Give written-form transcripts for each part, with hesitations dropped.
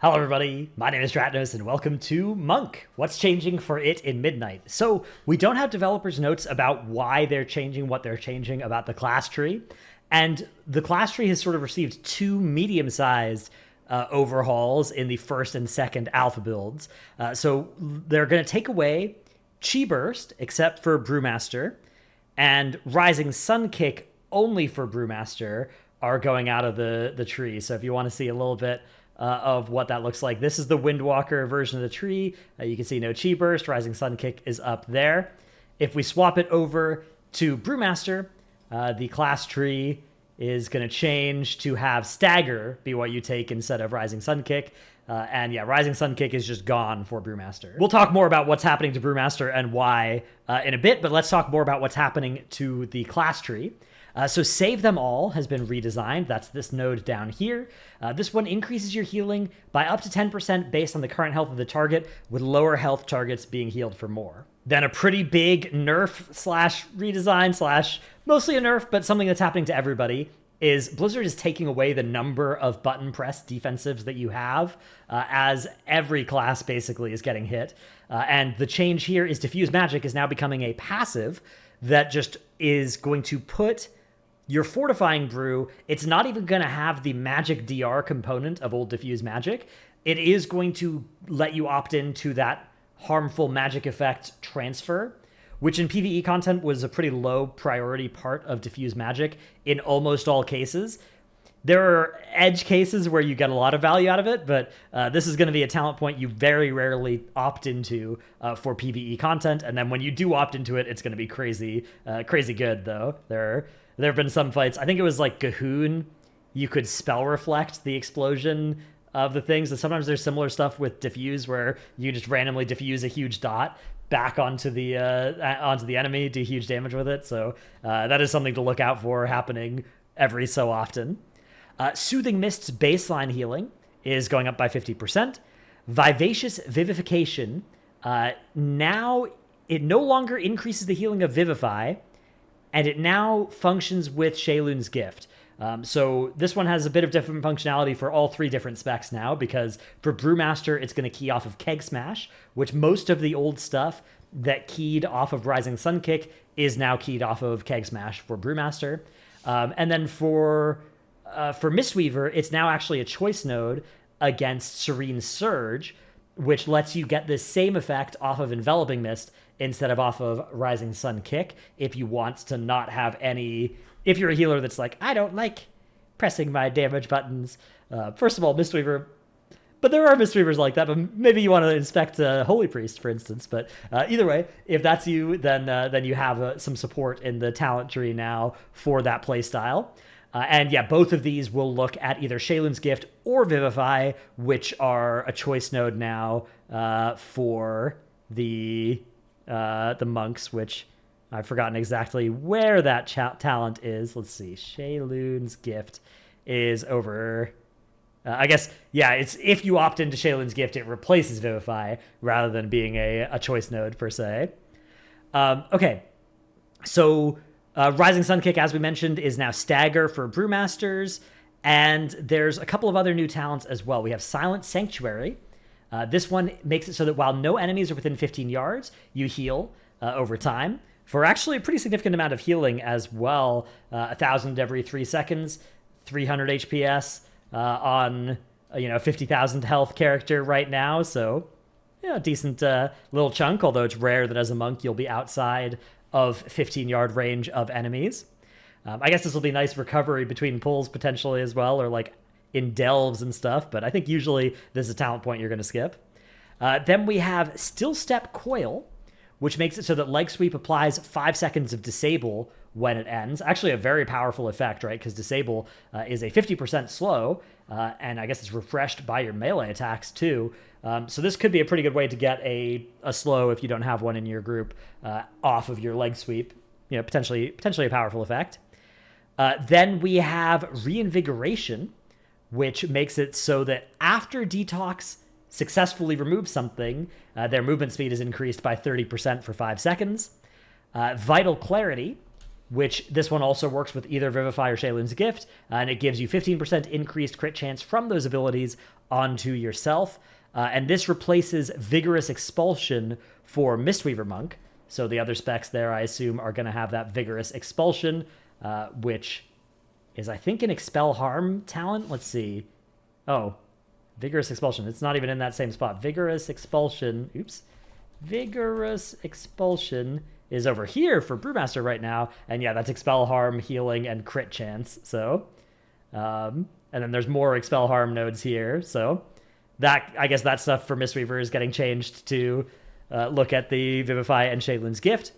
Hello everybody, my name is Dratnos and welcome to Monk. What's changing for it in Midnight? So we don't have developers' notes about why they're changing what they're changing about the class tree. And the class tree has sort of received two medium-sized overhauls in the first and second alpha builds. So they're going to take away Chi Burst, except for Brewmaster, and Rising Sun Kick only for Brewmaster are going out of the tree. So if you want to see a little bit of what that looks like, this is the Windwalker version of the tree. You can see no Chi Burst, Rising Sun Kick is up there. If we swap it over to Brewmaster, the class tree is going to change to have Stagger be what you take instead of Rising Sun Kick. And yeah, Rising Sun Kick is just gone for Brewmaster. We'll talk more about what's happening to Brewmaster and why in a bit, but let's talk more about what's happening to the class tree. So Save Them All has been redesigned. That's this node down here. This one increases your healing by up to 10% based on the current health of the target, with lower health targets being healed for more. Then a pretty big nerf slash redesign slash mostly a nerf, but something that's happening to everybody, is Blizzard is taking away the number of button press defensives that you have, as every class basically is getting hit. And the change here is Diffuse Magic is now becoming a passive that just is going to put your Fortifying Brew, it's not even going to have the magic DR component of old Diffuse Magic. It is going to let you opt into that harmful magic effect transfer, which in PvE content was a pretty low priority part of Diffuse Magic in almost all cases. There are edge cases where you get a lot of value out of it, but this is going to be a talent point you very rarely opt into for PvE content. And then when you do opt into it, it's going to be crazy good, though. There have been some fights. I think it was like Gahoon. You could spell reflect the explosion of the things. And sometimes there's similar stuff with Diffuse where you just randomly diffuse a huge dot back onto the enemy, do huge damage with it. So that is something to look out for happening every so often. Soothing Mist's baseline healing is going up by 50%. Vivacious Vivification, now it no longer increases the healing of Vivify, and it now functions with Sheilun's Gift. So this one has a bit of different functionality for all three different specs now, because for Brewmaster, it's going to key off of Keg Smash, which most of the old stuff that keyed off of Rising Sun Kick is now keyed off of Keg Smash for Brewmaster. And then for Mistweaver, it's now actually a choice node against Serene Surge, which lets you get this same effect off of Enveloping Mist instead of off of Rising Sun Kick, if you want to not have any... If you're a healer that's like, I don't like pressing my damage buttons. First of all, Mistweaver... But there are Mistweavers like that, but maybe you want to inspect Holy Priest, for instance. But either way, if that's you, then you have some support in the talent tree now for that playstyle. And yeah, both of these will look at either Sheilun's Gift or Vivify, which are a choice node now for the monks, which I've forgotten exactly where that talent is. Let's see. Sheilun's Gift is over... I guess, yeah, it's if you opt into Sheilun's Gift, it replaces Vivify rather than being a choice node, per se. Okay, so... Rising Sun Kick, as we mentioned, is now Stagger for Brewmasters, and there's a couple of other new talents as well. We have Silent Sanctuary. This one makes it so that while no enemies are within 15 yards, you heal over time for actually a pretty significant amount of healing as well. 1,000 every 3 seconds, 300 HPS on 50,000 health character right now. So yeah, decent little chunk. Although it's rare that as a monk you'll be outside of 15-yard range of enemies. I guess this will be nice recovery between pulls potentially as well, or like in delves and stuff, but I think usually this is a talent point you're going to skip. Then we have Still Step Coil, which makes it so that Leg Sweep applies 5 seconds of Disable when it ends. Actually a very powerful effect, right? Because Disable is a 50% slow, and I guess it's refreshed by your melee attacks too. So this could be a pretty good way to get a slow, if you don't have one in your group, off of your Leg Sweep. Potentially a powerful effect. Then we have Reinvigoration, which makes it so that after Detox successfully removes something, their movement speed is increased by 30% for 5 seconds. Vital Clarity, which this one also works with either Vivify or Sheilun's Gift, and it gives you 15% increased crit chance from those abilities onto yourself. And this replaces Vigorous Expulsion for Mistweaver Monk. So the other specs there, I assume, are going to have that Vigorous Expulsion, which is, I think, an Expel Harm talent. Let's see. Oh, Vigorous Expulsion. It's not even in that same spot. Vigorous Expulsion. Oops. Vigorous Expulsion is over here for Brewmaster right now. And yeah, that's Expel Harm, Healing, and Crit Chance. So, and then there's more Expel Harm nodes here. So that, I guess that stuff for Mistweaver is getting changed to look at the Vivify and Shaylin's Gift.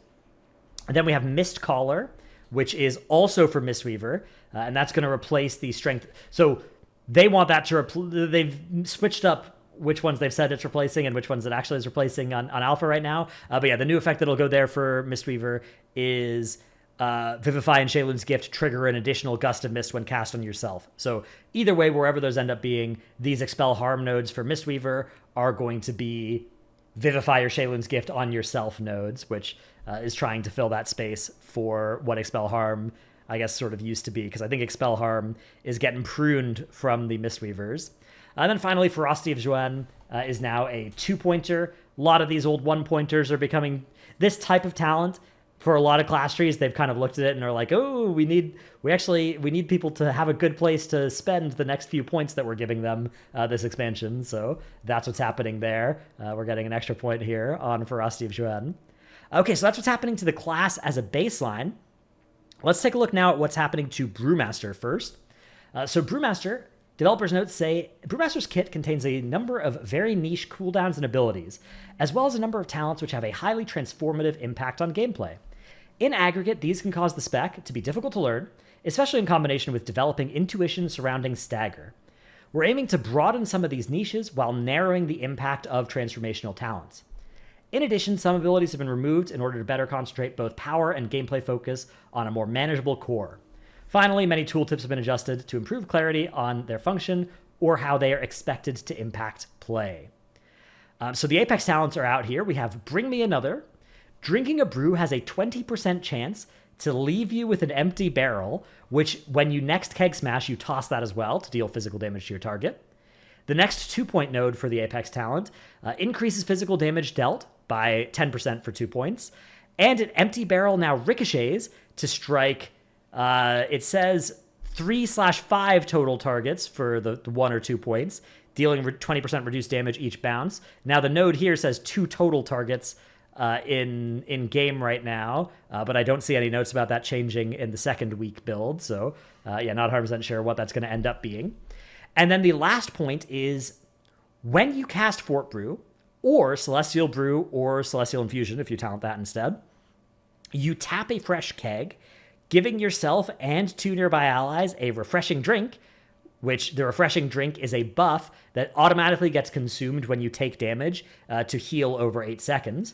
And then we have Mistcaller, which is also for Mistweaver. And that's going to replace the Strength. So they want that to they've switched up which ones they've said it's replacing and which ones it actually is replacing on Alpha right now. But yeah, the new effect that'll go there for Mistweaver is Vivify and Shaylin's Gift trigger an additional Gust of Mist when cast on yourself. So either way, wherever those end up being, these Expel Harm nodes for Mistweaver are going to be Vivify or Shaylin's Gift on yourself nodes, which is trying to fill that space for what Expel Harm, I guess, sort of used to be, because I think Expel Harm is getting pruned from the Mistweavers. And then finally, Ferocity of Joanne is now a 2-pointer. A lot of these old 1-pointers are becoming this type of talent. For a lot of class trees, they've kind of looked at it and are like, oh, we need people to have a good place to spend the next few points that we're giving them this expansion. So that's what's happening there. We're getting an extra point here on Ferocity of Joanne. Okay, so that's what's happening to the class as a baseline. Let's take a look now at what's happening to Brewmaster first. So Brewmaster, developers' notes say, Brewmaster's kit contains a number of very niche cooldowns and abilities, as well as a number of talents which have a highly transformative impact on gameplay. In aggregate, these can cause the spec to be difficult to learn, especially in combination with developing intuition surrounding Stagger. We're aiming to broaden some of these niches while narrowing the impact of transformational talents. In addition, some abilities have been removed in order to better concentrate both power and gameplay focus on a more manageable core. Finally, many tooltips have been adjusted to improve clarity on their function or how they are expected to impact play. So the Apex talents are out here. We have Bring Me Another. Drinking a brew has a 20% chance to leave you with an empty barrel, which when you next keg smash, you toss that as well to deal physical damage to your target. The next 2-point node for the Apex talent increases physical damage dealt by 10% for 2 points. And an empty barrel now ricochets to strike, it says 3/5 total targets for the 1 or 2 points, dealing 20% reduced damage each bounce. Now the node here says 2 total targets in game right now, but I don't see any notes about that changing in the second week build. So yeah, not 100% sure what that's going to end up being. And then the last point is when you cast Fort Brew or Celestial Brew or Celestial Infusion, if you talent that instead, you tap a fresh keg, giving yourself and 2 nearby allies a refreshing drink, which the refreshing drink is a buff that automatically gets consumed when you take damage to heal over 8 seconds.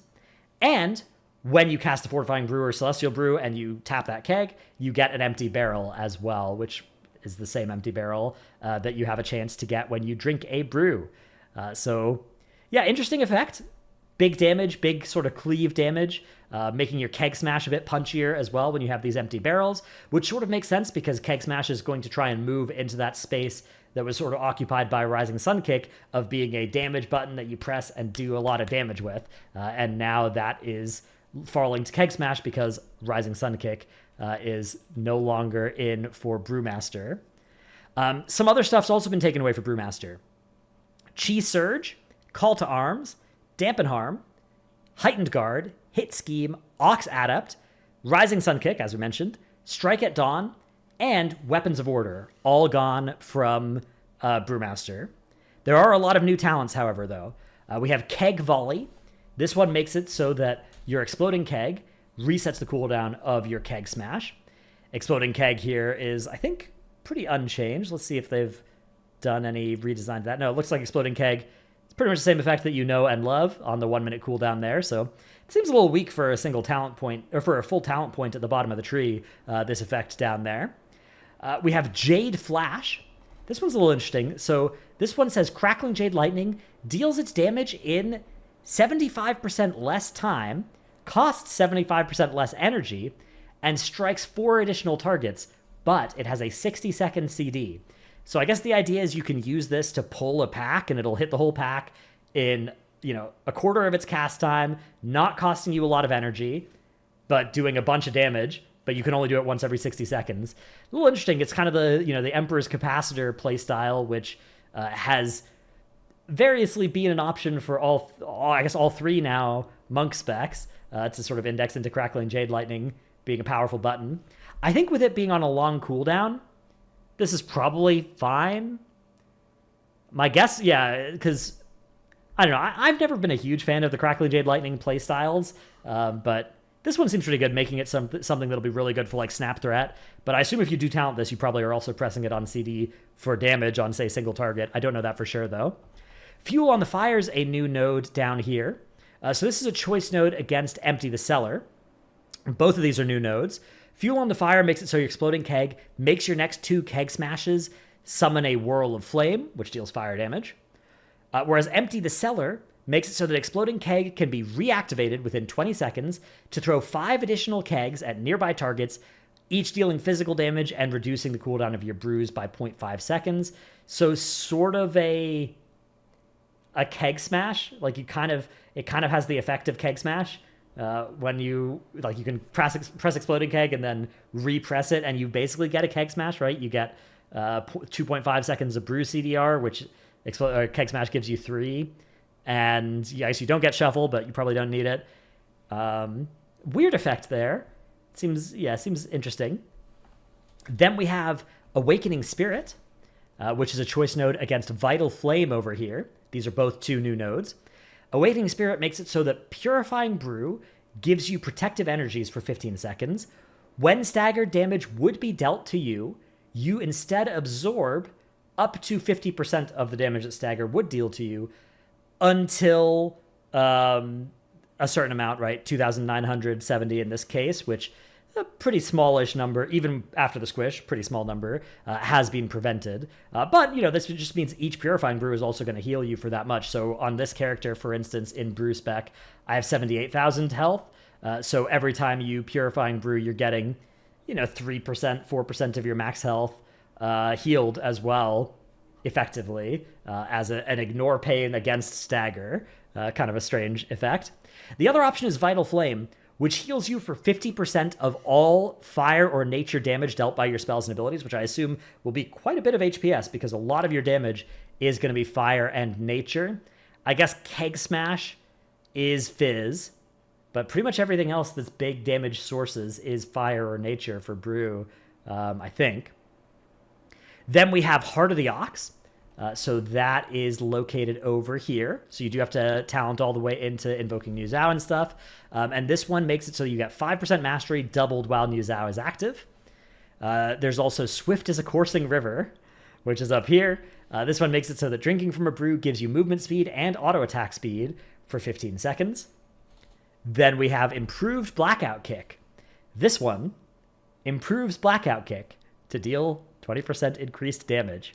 And when you cast the Fortifying Brew or Celestial Brew and you tap that keg, you get an empty barrel as well, which is the same empty barrel that you have a chance to get when you drink a brew. So yeah, interesting effect. Big damage, big sort of cleave damage, making your keg smash a bit punchier as well when you have these empty barrels, which sort of makes sense because keg smash is going to try and move into that space that was sort of occupied by Rising Sun Kick of being a damage button that you press and do a lot of damage with. And now that is falling to keg smash because Rising Sun Kick is no longer in for Brewmaster. Some other stuff's also been taken away for Brewmaster. Chi Surge, Call to Arms, Dampen Harm, Heightened Guard, Hit Scheme, Ox Adept, Rising Sun Kick, as we mentioned, Strike at Dawn, and Weapons of Order, all gone from Brewmaster. There are a lot of new talents, however, though. We have Keg Volley. This one makes it so that your Exploding Keg resets the cooldown of your Keg Smash. Exploding Keg here is, I think, pretty unchanged. Let's see if they've done any redesign to that. No, it looks like Exploding Keg. It's pretty much the same effect that you know and love on the 1-minute cooldown there. So it seems a little weak for a single talent point, or for a full talent point at the bottom of the tree, this effect down there. We have Jade Flash. This one's a little interesting. So this one says Crackling Jade Lightning deals its damage in 75% less time, costs 75% less energy, and strikes 4 additional targets, but it has a 60-second CD. So I guess the idea is you can use this to pull a pack, and it'll hit the whole pack in, a quarter of its cast time, not costing you a lot of energy, but doing a bunch of damage. But you can only do it once every 60 seconds. A little interesting. It's kind of the Emperor's Capacitor playstyle, which has variously been an option for all three now monk specs to sort of index into Crackling Jade Lightning being a powerful button. I think with it being on a long cooldown, this is probably fine. My guess, yeah, because I don't know. I've never been a huge fan of the Crackling Jade Lightning playstyles, but this one seems pretty good, making it something that'll be really good for like Snap Threat. But I assume if you do talent this, you probably are also pressing it on CD for damage on, say, single target. I don't know that for sure, though. Fuel on the Fire is a new node down here. So this is a choice node against Empty the Cellar. Both of these are new nodes. Fuel on the Fire makes it so your exploding keg makes your next 2 keg smashes summon a whirl of flame, which deals fire damage. Whereas Empty the Cellar makes it so that exploding keg can be reactivated within 20 seconds to throw 5 additional kegs at nearby targets, each dealing physical damage and reducing the cooldown of your brews by 0.5 seconds. So sort of a keg smash. Like it kind of has the effect of keg smash. When you can press exploding keg and then repress it, and you basically get a keg smash, right? You get 2.5 seconds of brew CDR, which keg smash gives you 3. And yes, you don't get shuffle, but you probably don't need it. Weird effect there. Seems interesting. Then we have Awakening Spirit, which is a choice node against Vital Flame over here. These are both 2 new nodes. Awakening Spirit makes it so that Purifying Brew gives you protective energies for 15 seconds. When staggered damage would be dealt to you, you instead absorb up to 50% of the damage that stagger would deal to you until a certain amount, right? 2,970 in this case, which a pretty smallish number, even after the squish, pretty small number, has been prevented. But, this just means each Purifying Brew is also going to heal you for that much. So on this character, for instance, in Brew Spec, I have 78,000 health. So every time you Purifying Brew, you're getting, 3%, 4% of your max health healed as well, effectively, as an ignore pain against stagger. Kind of a strange effect. The other option is Vital Flame, which heals you for 50% of all fire or nature damage dealt by your spells and abilities, which I assume will be quite a bit of HPS because a lot of your damage is going to be fire and nature. I guess Keg Smash is Fizz, but pretty much everything else that's big damage sources is fire or nature for Brew, I think. Then we have Heart of the Ox. So that is located over here. So you do have to talent all the way into Invoking Niu Zhao and stuff. And this one makes it so you get 5% mastery doubled while Niu Zhao is active. There's also Swift as a Coursing River, which is up here. This one makes it so that drinking from a brew gives you movement speed and auto attack speed for 15 seconds. Then we have Improved Blackout Kick. This one improves Blackout Kick to deal 20% increased damage.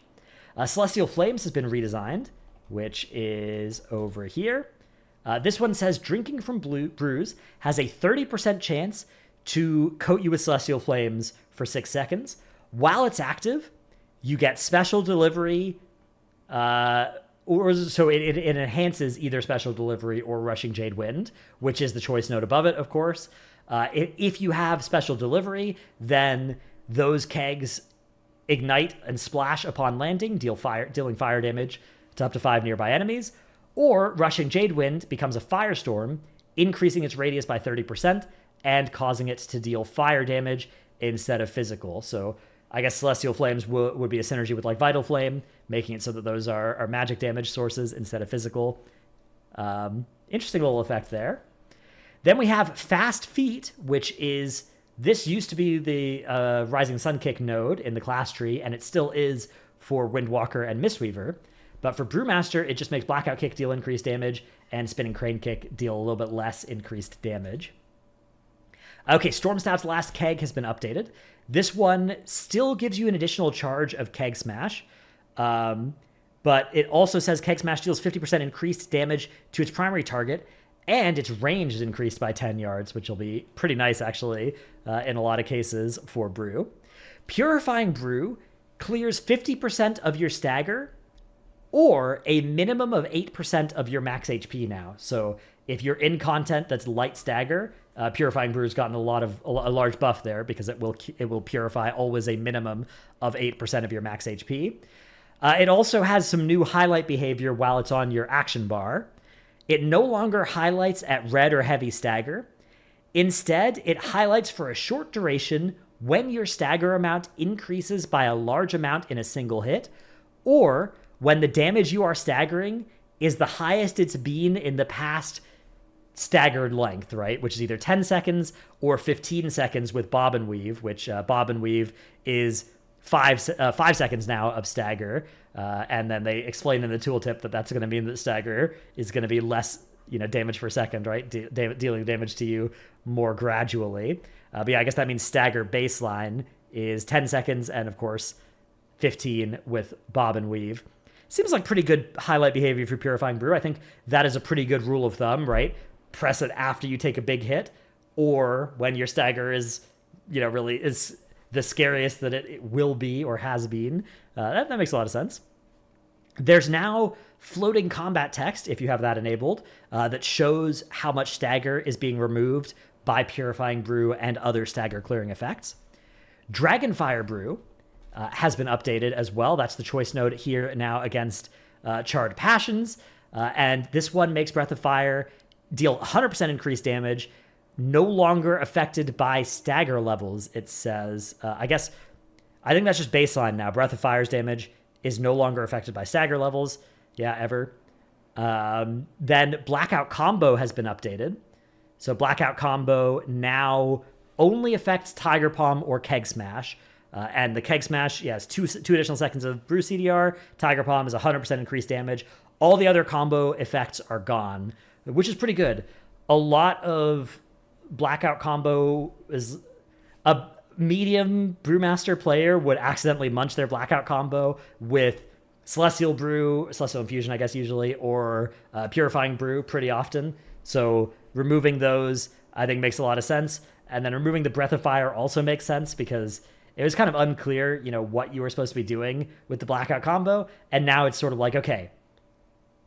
Celestial Flames has been redesigned, which is over here. This one says drinking from brews has a 30% chance to coat you with Celestial Flames for 6 seconds. While it's active, you get special delivery, so it enhances either special delivery or Rushing Jade Wind, which is the choice node above it, of course. If you have special delivery, then those kegs ignite and splash upon landing, dealing fire damage to up to 5 nearby enemies, or Rushing Jade Wind becomes a firestorm, increasing its radius by 30% and causing it to deal fire damage instead of physical. So I guess Celestial Flames would be a synergy with like Vital Flame, making it so that those are magic damage sources instead of physical. Interesting little effect there. Then we have Fast Feet, which is... This used to be the Rising Sun Kick node in the class tree, and it still is for Windwalker and Mistweaver. But for Brewmaster, it just makes Blackout Kick deal increased damage, and Spinning Crane Kick deal a little bit less increased damage. Okay, Stormstaff's last keg has been updated. This one still gives you an additional charge of Keg Smash, but it also says Keg Smash deals 50% increased damage to its primary target, and its range is increased by 10 yards, which will be pretty nice, actually, in a lot of cases for Brew. Purifying Brew clears 50% of your stagger or a minimum of 8% of your max HP now. So if you're in content that's light stagger, Purifying Brew's gotten a large buff there because it will purify always a minimum of 8% of your max HP. It also has some new highlight behavior while it's on your action bar. It no longer highlights at red or heavy stagger. Instead, it highlights for a short duration when your stagger amount increases by a large amount in a single hit, or when the damage you are staggering is the highest it's been in the past staggered length, right? Which is either 10 seconds or 15 seconds with Bob and Weave, which Bob and Weave is 5 seconds now of stagger. And then they explain in the tooltip that that's going to mean that stagger is going to be less, damage per second, right? Dealing damage to you more gradually. But yeah, I guess that means stagger baseline is 10 seconds and, of course, 15 with Bob and Weave. Seems like pretty good highlight behavior for Purifying Brew. I think that is a pretty good rule of thumb, right? Press it after you take a big hit, or when your stagger is, really is the scariest that it will be or has been. That makes a lot of sense. There's now floating combat text, if you have that enabled, that shows how much stagger is being removed by Purifying Brew and other stagger clearing effects. Dragonfire Brew has been updated as well. That's the choice node here now against Charred Passions. And this one makes Breath of Fire deal 100% increased damage, no longer affected by stagger levels, it says. I think that's just baseline now. Breath of Fire's damage is no longer affected by stagger levels. Yeah, ever. Then Blackout Combo has been updated. So Blackout Combo now only affects Tiger Palm or Keg Smash. And the Keg Smash, has two additional seconds of Brew CDR. Tiger Palm is 100% increased damage. All the other combo effects are gone, which is pretty good. A lot of Blackout Combo is a medium Brewmaster player would accidentally munch their Blackout Combo with Celestial Infusion, I guess, usually, or Purifying Brew pretty often. So removing those, I think, makes a lot of sense. And then removing the Breath of Fire also makes sense because it was kind of unclear, what you were supposed to be doing with the Blackout Combo. And now it's sort of like, okay,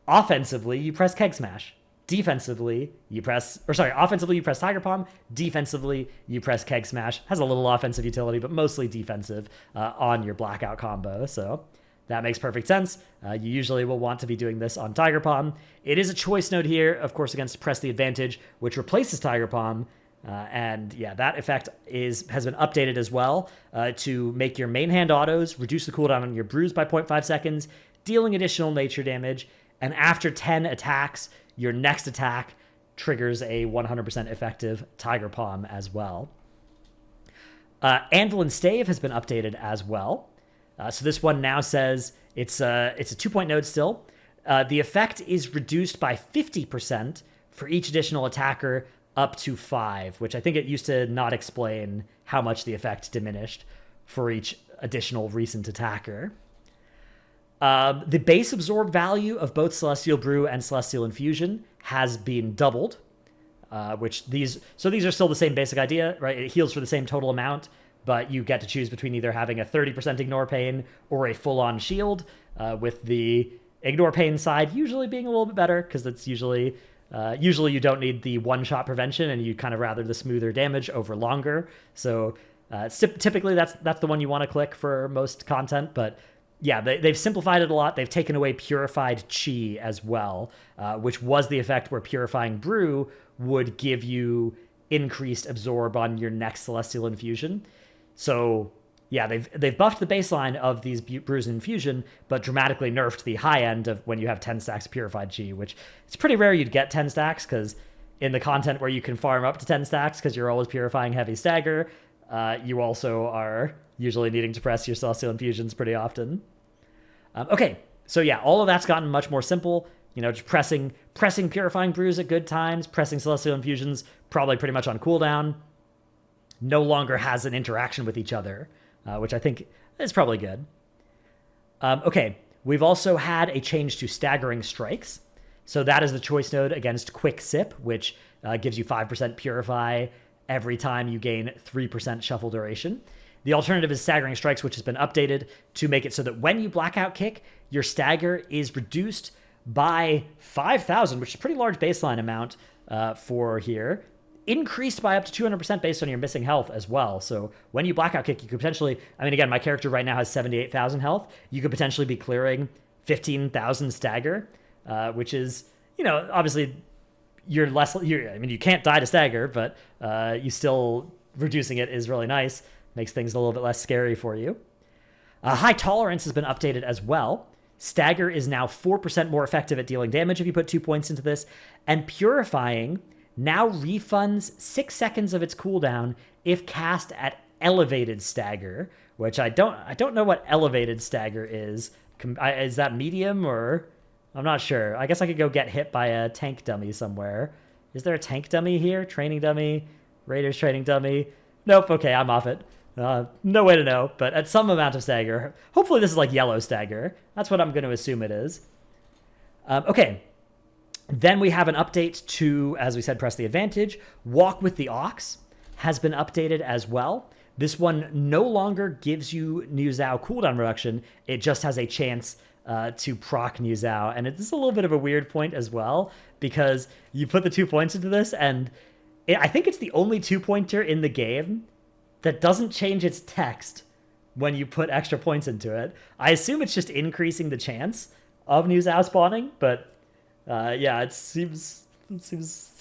offensively, you press Keg Smash. Offensively, you press Tiger Palm. Defensively, you press Keg Smash. Has a little offensive utility, but mostly defensive on your Blackout Combo. So that makes perfect sense. You usually will want to be doing this on Tiger Palm. It is a choice node here, of course, against Press the Advantage, which replaces Tiger Palm. That effect has been updated as well to make your main hand autos reduce the cooldown on your brews by 0.5 seconds, dealing additional nature damage. And after 10 attacks, your next attack triggers a 100% effective Tiger Palm as well. Anvil and Stave has been updated as well. So this one now says it's a 2-point node still. The effect is reduced by 50% for each additional attacker up to 5, which I think it used to not explain how much the effect diminished for each additional recent attacker. The base absorb value of both Celestial Brew and Celestial Infusion has been doubled, these are still the same basic idea, right? It heals for the same total amount, but you get to choose between either having a 30% ignore pain or a full-on shield, with the ignore pain side usually being a little bit better because that's usually you don't need the one-shot prevention and you kind of rather the smoother damage over longer. So typically that's the one you want to click for most content, but yeah, they've simplified it a lot. They've taken away Purified Chi as well, which was the effect where Purifying Brew would give you increased absorb on your next Celestial Infusion. So yeah, they've buffed the baseline of these brews and infusion, but dramatically nerfed the high end of when you have 10 stacks of Purified Chi, which it's pretty rare you'd get 10 stacks because in the content where you can farm up to 10 stacks because you're always purifying heavy stagger, you also are usually needing to press your Celestial Infusions pretty often. Okay, so yeah, all of that's gotten much more simple. Just pressing Purifying Brews at good times, pressing Celestial Infusions probably pretty much on cooldown. No longer has an interaction with each other, which I think is probably good. Okay, we've also had a change to Staggering Strikes. So that is the choice node against Quick Sip, which gives you 5% Purify every time you gain 3% Shuffle Duration. The alternative is staggering strikes, which has been updated to make it so that when you blackout kick, your stagger is reduced by 5,000, which is a pretty large baseline amount for here. Increased by up to 200% based on your missing health as well. So when you blackout kick, you could potentially, I mean, again, my character right now has 78,000 health. You could potentially be clearing 15,000 stagger, which is, obviously you can't die to stagger, but you still reducing it is really nice. Makes things a little bit less scary for you. High tolerance has been updated as well. Stagger is now 4% more effective at dealing damage if you put 2 points into this. And purifying now refunds 6 seconds of its cooldown if cast at elevated stagger, which I don't know what elevated stagger is. Is that medium or... I'm not sure. I guess I could go get hit by a tank dummy somewhere. Is there a tank dummy here? Training dummy? Raiders training dummy? Nope. Okay, I'm off it. No way to know, but at some amount of stagger. Hopefully this is like yellow stagger. That's what I'm going to assume it is. Okay. Then we have an update to, as we said, press the advantage. Walk with the Ox has been updated as well. This one no longer gives you New Zhao cooldown reduction. It just has a chance to proc New Zhao. And it's a little bit of a weird point as well, because you put the 2 points into this, and I think it's the only 2-pointer in the game that doesn't change its text when you put extra points into it. I assume it's just increasing the chance of New Zhao spawning, but yeah, it seems a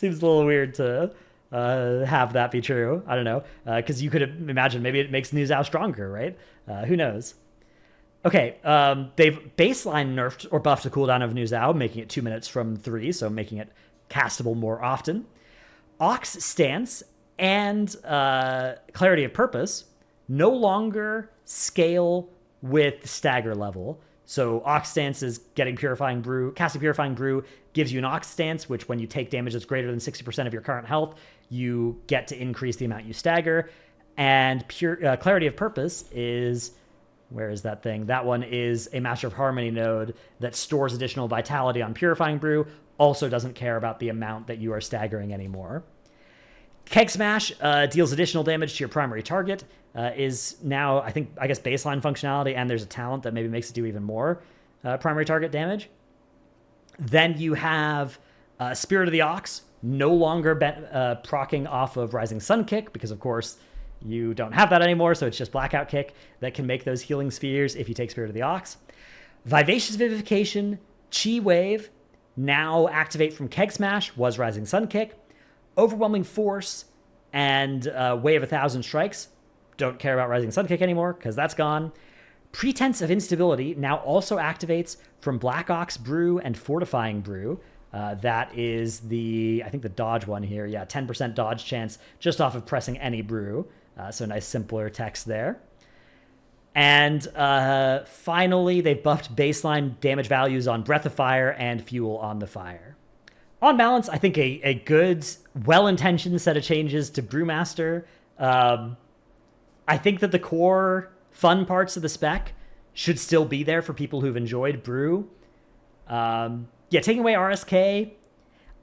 little weird to have that be true. I don't know, because you could imagine maybe it makes New Zhao stronger, right? Who knows? Okay, they've baseline nerfed or buffed the cooldown of New Zhao, making it 2 minutes from 3, so making it castable more often. Ox Stance and Clarity of Purpose no longer scale with stagger level. So Ox Stance is getting Purifying Brew. Casting Purifying Brew gives you an Ox Stance, which when you take damage that's greater than 60% of your current health, you get to increase the amount you stagger. And Clarity of Purpose is... Where is that thing? That one is a Master of Harmony node that stores additional vitality on Purifying Brew. Also doesn't care about the amount that you are staggering anymore. Keg Smash deals additional damage to your primary target. Is now, I guess, baseline functionality, and there's a talent that maybe makes it do even more primary target damage. Then you have Spirit of the Ox, no longer proccing off of Rising Sun Kick, because, of course, you don't have that anymore, so it's just Blackout Kick that can make those healing spheres if you take Spirit of the Ox. Vivacious Vivification, Chi Wave, now activate from Keg Smash, was Rising Sun Kick. Overwhelming Force and Wave 1,000 Strikes, don't care about Rising Sun Kick anymore, because that's gone. Pretense of Instability now also activates from Black Ox Brew and Fortifying Brew. That is the dodge one here. Yeah, 10% dodge chance just off of pressing any brew. So nice simpler text there. And finally, they've buffed baseline damage values on Breath of Fire and Fuel on the Fire. On balance, I think a good, well-intentioned set of changes to Brewmaster. I think that the core fun parts of the spec should still be there for people who've enjoyed Brew. Yeah, taking away RSK,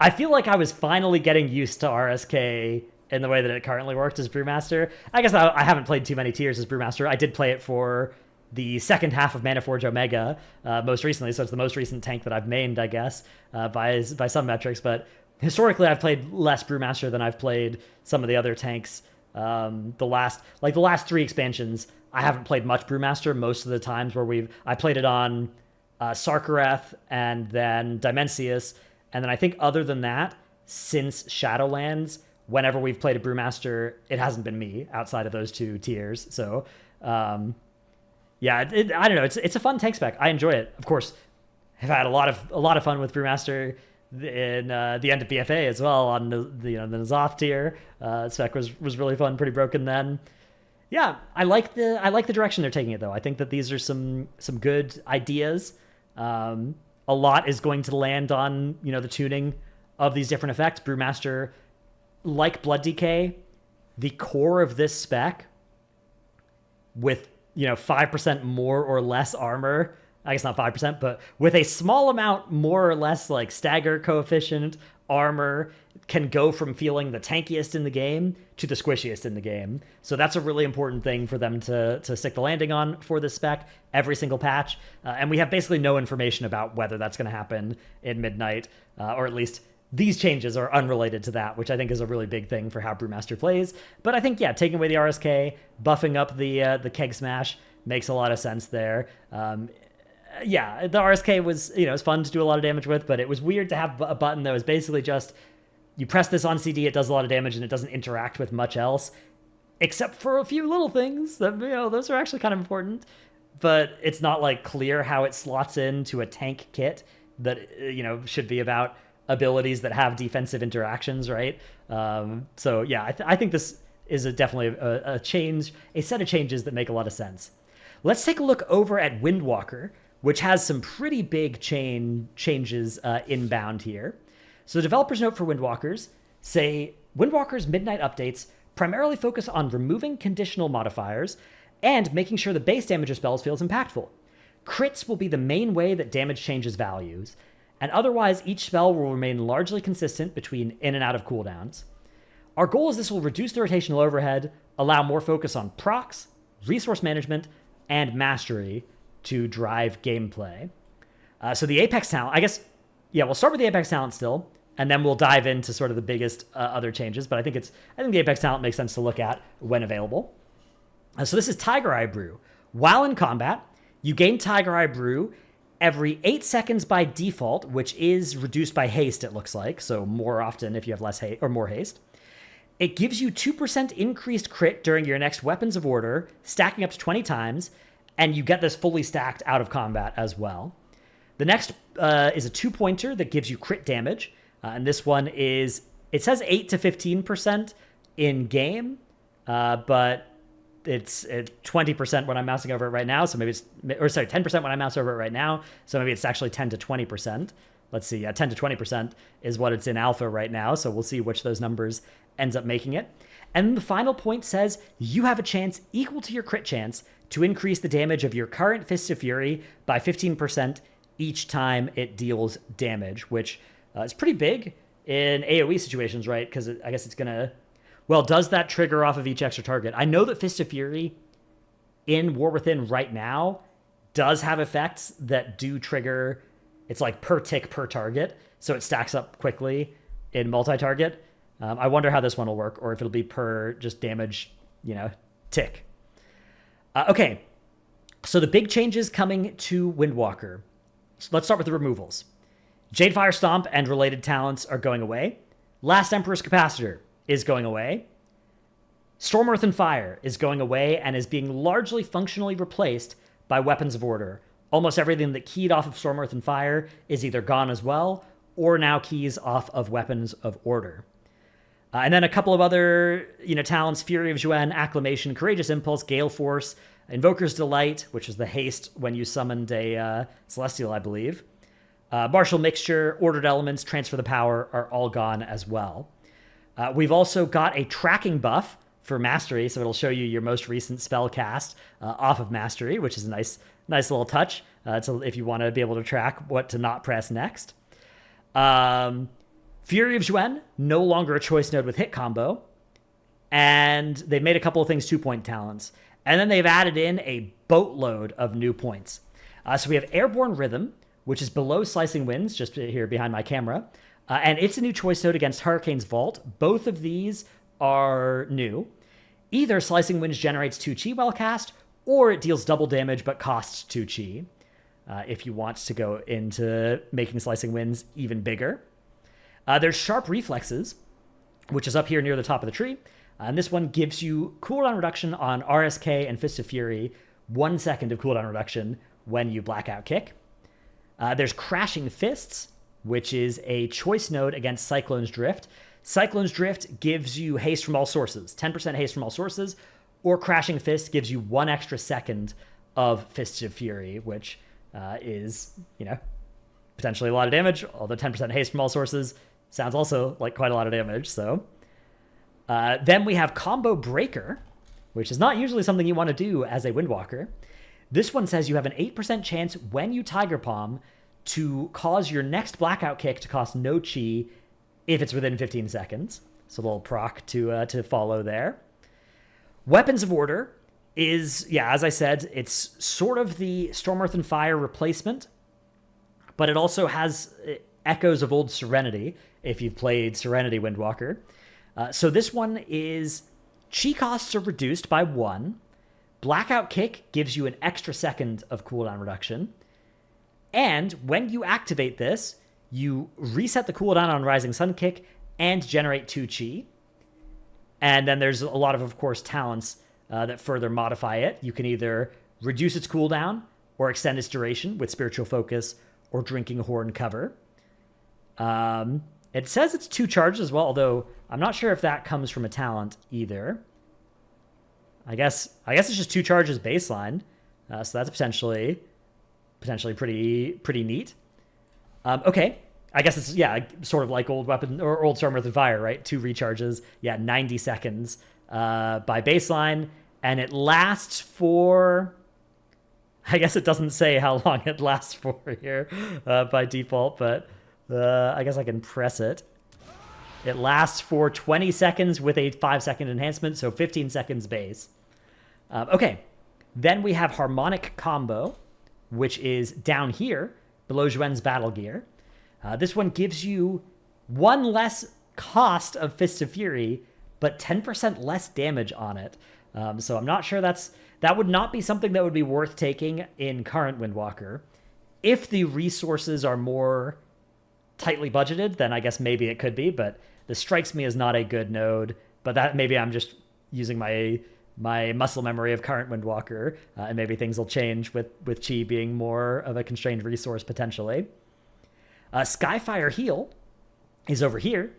I feel like I was finally getting used to RSK in the way that it currently worked as Brewmaster. I guess I haven't played too many tiers as Brewmaster. I did play it for the second half of Manaforge Omega most recently, so it's the most recent tank that I've mained, I guess, by some metrics. But historically, I've played less Brewmaster than I've played some of the other tanks. The last 3 expansions, I haven't played much Brewmaster. Most of the times where I played it on Sarkareth and then Dimensius, and then I think other than that, since Shadowlands, whenever we've played a Brewmaster, it hasn't been me outside of those 2 tiers. So yeah, I don't know. It's a fun tank spec. I enjoy it. Of course, I've had a lot of fun with Brewmaster in the end of BFA as well on the N'Zoth tier. Spec was really fun, pretty broken then. Yeah, I like the direction they're taking it though. I think that these are some good ideas. A lot is going to land on the tuning of these different effects. Brewmaster, like Blood Decay, the core of this spec with 5% more or less armor. I guess not 5%, but with a small amount more or less like stagger coefficient, armor, can go from feeling the tankiest in the game to the squishiest in the game. So that's a really important thing for them to stick the landing on for this spec every single patch. And we have basically no information about whether that's going to happen in Midnight, or at least these changes are unrelated to that, which I think is a really big thing for how Brewmaster plays. But I think, yeah, taking away the RSK, buffing up the Keg Smash makes a lot of sense there. Yeah, the RSK was, it was fun to do a lot of damage with, but it was weird to have a button that was basically just, you press this on CD, it does a lot of damage, and it doesn't interact with much else, except for a few little things that, those are actually kind of important. But it's not, clear how it slots into a tank kit that, should be about abilities that have defensive interactions, right? So, yeah, I think this is definitely a change, a set of changes that make a lot of sense. Let's take a look over at Windwalker, which has some pretty big changes inbound here. So the developer's note for Windwalkers say, Windwalker's Midnight updates primarily focus on removing conditional modifiers and making sure the base damage of spells feels impactful. Crits will be the main way that damage changes values, and otherwise each spell will remain largely consistent between in and out of cooldowns. Our goal is this will reduce the rotational overhead, allow more focus on procs, resource management, and mastery to drive gameplay. So the Apex talent, I guess, yeah, we'll start with the Apex talent still, and then we'll dive into sort of the biggest other changes. But I think the Apex talent makes sense to look at when available. So this is Tiger Eye Brew. While in combat, you gain Tiger Eye Brew every 8 seconds by default, which is reduced by haste, it looks like. So more often if you have less haste or more haste. It gives you 2% increased crit during your next Weapons of Order, stacking up to 20 times, and you get this fully stacked out of combat as well. The next is a 2-pointer that gives you crit damage. And this one is, it says 8 to 15% in game, but it's 20% when I'm mousing over it right now. So maybe 10% when I mouse over it right now. So maybe it's actually 10 to 20%. Let's see, 10 to 20% is what it's in alpha right now. So we'll see which of those numbers ends up making it. And the final point says you have a chance equal to your crit chance to increase the damage of your current Fist of Fury by 15% each time it deals damage, which is pretty big in AoE situations, right? Because I guess it's going to... Well, does that trigger off of each extra target? I know that Fist of Fury in War Within right now does have effects that do trigger... It's like per tick per target, so it stacks up quickly in multi-target. I wonder how this one will work, or if it'll be per just damage, tick. Okay, so the big changes coming to Windwalker. So let's start with the removals. Jadefire Stomp and related talents are going away. Last Emperor's Capacitor is going away. Storm, Earth, and Fire is going away and is being largely functionally replaced by Weapons of Order. Almost everything that keyed off of Storm, Earth, and Fire is either gone as well, or now keys off of Weapons of Order. And then a couple of other, talents: Fury of Zhuen, Acclamation, Courageous Impulse, Gale Force, Invoker's Delight, which is the haste when you summoned a Celestial, I believe. Martial Mixture, Ordered Elements, Transfer the Power are all gone as well. We've also got a tracking buff for Mastery, so it'll show you your most recent spell cast off of Mastery, which is a nice little touch if you want to be able to track what to not press next. Fury of Zhuen, no longer a choice node with hit combo. And they've made a couple of things 2-point talents. And then they've added in a boatload of new points. So we have Airborne Rhythm, which is below Slicing Winds, just here behind my camera. And it's a new choice node against Hurricane's Vault. Both of these are new. Either Slicing Winds generates 2 chi while cast, or it deals double damage but costs 2 chi, if you want to go into making Slicing Winds even bigger. There's Sharp Reflexes, which is up here near the top of the tree. And this one gives you cooldown reduction on RSK and Fist of Fury, 1 second of cooldown reduction when you blackout kick. There's Crashing Fists, which is a choice node against Cyclone's Drift. Cyclone's Drift gives you haste from all sources, 10% haste from all sources, or Crashing Fist gives you 1 extra second of Fist of Fury, which is, potentially a lot of damage, although 10% haste from all sources sounds also like quite a lot of damage, so... Then we have Combo Breaker, which is not usually something you want to do as a Windwalker. This one says you have an 8% chance when you Tiger Palm to cause your next Blackout Kick to cost no chi if it's within 15 seconds. So a little proc to follow there. Weapons of Order is, yeah, as I said, it's sort of the Storm, Earth, and Fire replacement, but it also has echoes of old Serenity, if you've played Serenity Windwalker. So this one is chi costs are reduced by 1. Blackout Kick gives you an extra second of cooldown reduction. And when you activate this, you reset the cooldown on Rising Sun Kick and generate 2 chi. And then there's a lot of course, talents that further modify it. You can either reduce its cooldown or extend its duration with Spiritual Focus or Drinking Horn Cover. It says it's 2 charges as well, although I'm not sure if that comes from a talent either. I guess it's just 2 charges baseline, so that's potentially pretty neat. Okay, I guess it's, yeah, sort of like old weapon or old Storm, Earth, and Fire, right? 2 recharges, yeah, 90 seconds by baseline, and it lasts for, I guess it doesn't say how long it lasts for here by default, but I guess I can press it. It lasts for 20 seconds with a 5-second enhancement, so 15 seconds base. Okay, then we have Harmonic Combo, which is down here below Juen's Battle Gear. This one gives you 1 less cost of Fists of Fury, but 10% less damage on it. So I'm not sure that would not be something that would be worth taking in current Windwalker. If the resources are more tightly budgeted, then I guess maybe it could be, but this strikes me as not a good node. But that maybe I'm just using my muscle memory of current Windwalker, and maybe things will change with Chi being more of a constrained resource potentially. Skyfire Heal is over here.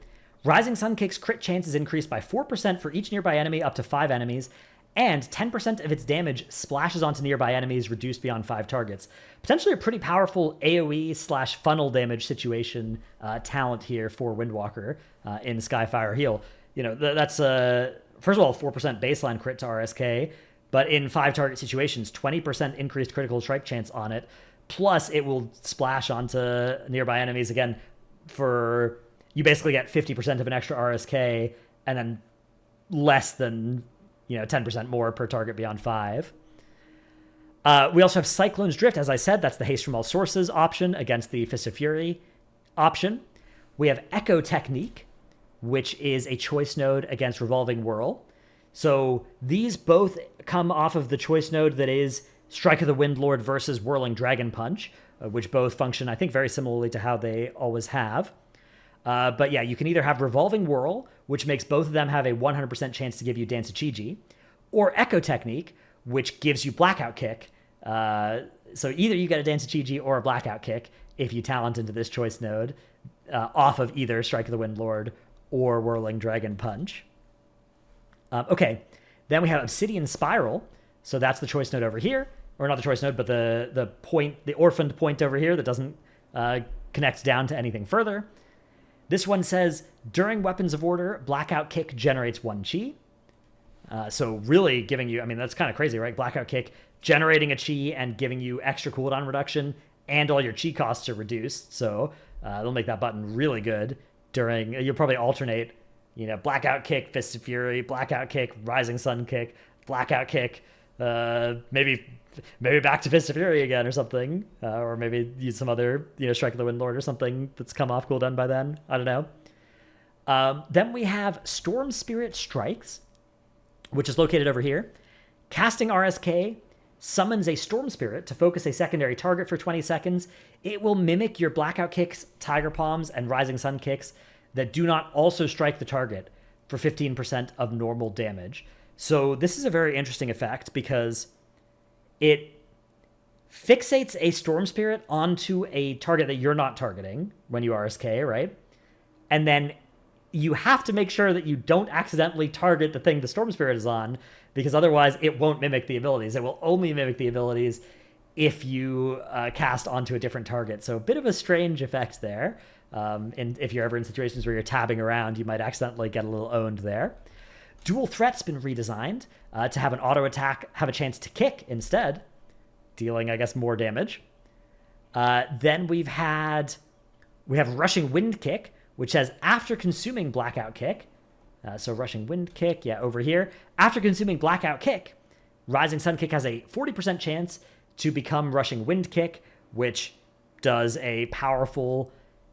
Rising Sun Kick's crit chance is increased by 4% for each nearby enemy up to 5 enemies, and 10% of its damage splashes onto nearby enemies reduced beyond 5 targets. Potentially a pretty powerful AoE/funnel damage situation talent here for Windwalker in Skyfire Heal. You know, that's first of all, 4% baseline crit to RSK, but in 5 target situations, 20% increased critical strike chance on it. Plus, it will splash onto nearby enemies again for, you basically get 50% of an extra RSK and then less than, 10% more per target beyond 5. We also have Cyclone's Drift. As I said, that's the haste from all sources option against the Fist of Fury option. We have Echo Technique, which is a choice node against Revolving Whirl. So these both come off of the choice node that is Strike of the Windlord versus Whirling Dragon Punch, which both function, I think, very similarly to how they always have. But yeah, you can either have Revolving Whirl, which makes both of them have a 100% chance to give you Dance Ichiji, or Echo Technique, which gives you Blackout Kick. So either you get a Dance Ichiji or a Blackout Kick if you talent into this choice node off of either Strike of the Windlord or Whirling Dragon Punch. Okay, then we have Obsidian Spiral. So that's the choice node over here, or not the choice node, but the point, the orphaned point over here that doesn't connect down to anything further. This one says, during Weapons of Order, Blackout Kick generates 1 chi. So really giving you, I mean, that's kind of crazy, right? Blackout Kick generating a chi and giving you extra cooldown reduction, and all your chi costs are reduced. So they'll make that button really good during, you'll probably alternate, Blackout Kick, Fist of Fury, Blackout Kick, Rising Sun Kick, Blackout Kick, maybe back to Fist of Fury again or something, or maybe use some other, Strike of the Windlord or something that's come off cooldown by then. I don't know. Then we have Storm Spirit Strikes, which is located over here. Casting RSK summons a Storm Spirit to focus a secondary target for 20 seconds. It will mimic your Blackout Kicks, Tiger Palms, and Rising Sun Kicks that do not also strike the target for 15% of normal damage. So this is a very interesting effect because it fixates a Storm Spirit onto a target that you're not targeting when you RSK, right? And then you have to make sure that you don't accidentally target the thing the Storm Spirit is on, because otherwise it won't mimic the abilities. It will only mimic the abilities if you cast onto a different target. So a bit of a strange effect there. And if you're ever in situations where you're tabbing around, you might accidentally get a little owned there. Dual Threat's been redesigned to have an auto attack have a chance to kick instead, dealing, I guess, more damage. Then we have Rushing Wind Kick, which says after consuming Blackout Kick, so Rushing Wind Kick, over here, after consuming Blackout Kick, Rising Sun Kick has a 40% chance to become Rushing Wind Kick, which does a powerful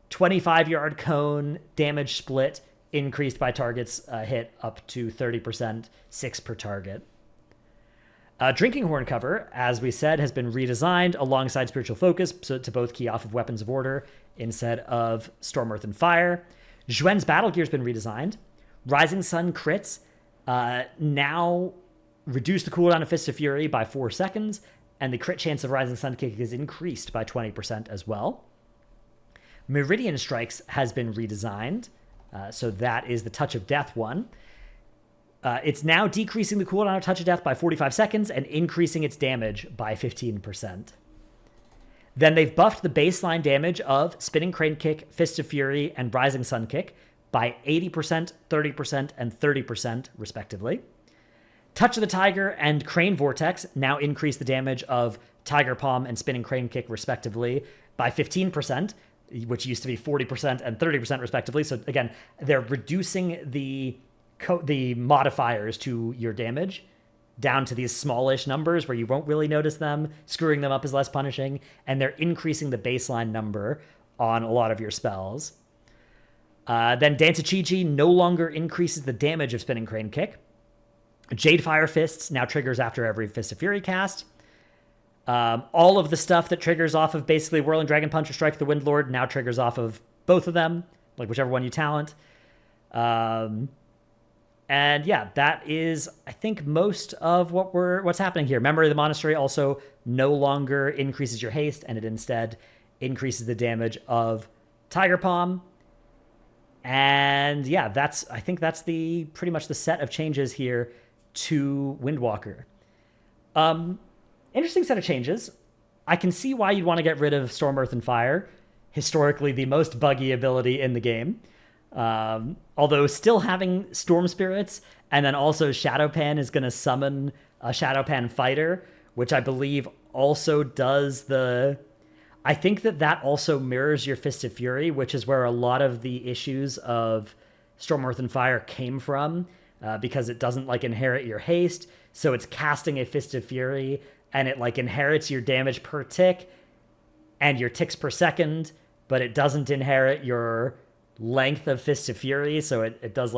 25-yard cone damage split increased by targets hit up to 30%, 6 per target. Drinking Horn cover, as we said, has been redesigned alongside Spiritual Focus so to both key off of Weapons of Order instead of Storm, Earth, and Fire. Zhuen's Battle Gear has been redesigned. Rising Sun crits now reduce the cooldown of Fist of Fury by 4 seconds, and the crit chance of Rising Sun Kick is increased by 20% as well. Meridian Strikes has been redesigned, so that is the Touch of Death one. It's now decreasing the cooldown of Touch of Death by 45 seconds and increasing its damage by 15%. Then they've buffed the baseline damage of Spinning Crane Kick, Fist of Fury, and Rising Sun Kick by 80%, 30%, and 30%, respectively. Touch of the Tiger and Crane Vortex now increase the damage of Tiger Palm and Spinning Crane Kick, respectively, by 15%, which used to be 40% and 30%, respectively. So again, they're reducing the modifiers to your damage down to these smallish numbers where you won't really notice them. Screwing them up is less punishing, and they're increasing the baseline number on a lot of your spells. Then Dance of Chi-Chi no longer increases the damage of Spinning Crane Kick. Jade Fire Fists now triggers after every Fist of Fury cast. All of the stuff that triggers off of basically Whirling Dragon Punch or Strike the Wind Lord now triggers off of both of them, like whichever one you talent. And yeah, that is, I think, most of what's happening here. Memory of the Monastery also no longer increases your haste, and it instead increases the damage of Tiger Palm. And yeah, I think that's pretty much the set of changes here to Windwalker. Interesting set of changes. I can see why you'd want to get rid of Storm, Earth, and Fire, historically the most buggy ability in the game. Although still having Storm Spirits, and then also Shadowpan is going to summon a Shadowpan Fighter, which I believe also does I think that also mirrors your Fist of Fury, which is where a lot of the issues of Storm, Earth, and Fire came from, because it doesn't inherit your haste, so it's casting a Fist of Fury, and it inherits your damage per tick and your ticks per second, but it doesn't inherit your length of Fist of Fury, so it does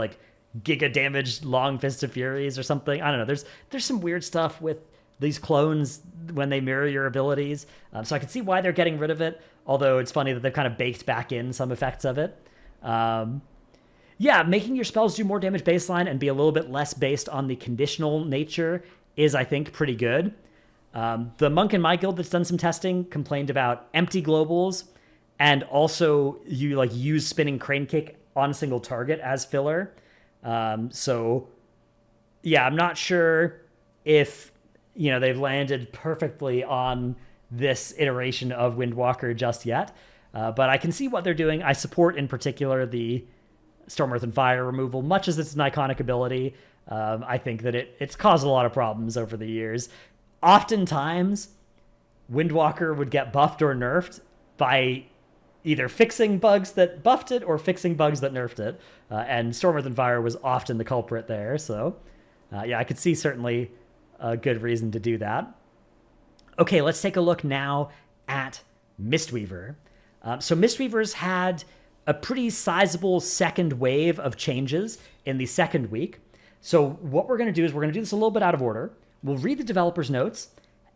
giga damage long Fist of Furies or something. I don't know. There's some weird stuff with these clones when they mirror your abilities. So I can see why they're getting rid of it, although it's funny that they've kind of baked back in some effects of it. Yeah, making your spells do more damage baseline and be a little bit less based on the conditional nature is, I think, pretty good. The monk in my guild that's done some testing complained about empty globals, and also you use Spinning Crane Kick on a single target as filler. So yeah, I'm not sure if they've landed perfectly on this iteration of Windwalker just yet, but I can see what they're doing. I support in particular the Storm, Earth, and Fire removal, much as it's an iconic ability. I think that it's caused a lot of problems over the years. Oftentimes, Windwalker would get buffed or nerfed by either fixing bugs that buffed it or fixing bugs that nerfed it. And Storm, Earth, and Fire was often the culprit there. So yeah, I could see certainly a good reason to do that. Okay, let's take a look now at Mistweaver. So Mistweaver's had a pretty sizable second wave of changes in the second week. So what we're going to do is we're going to do this a little bit out of order. We'll read the developer's notes,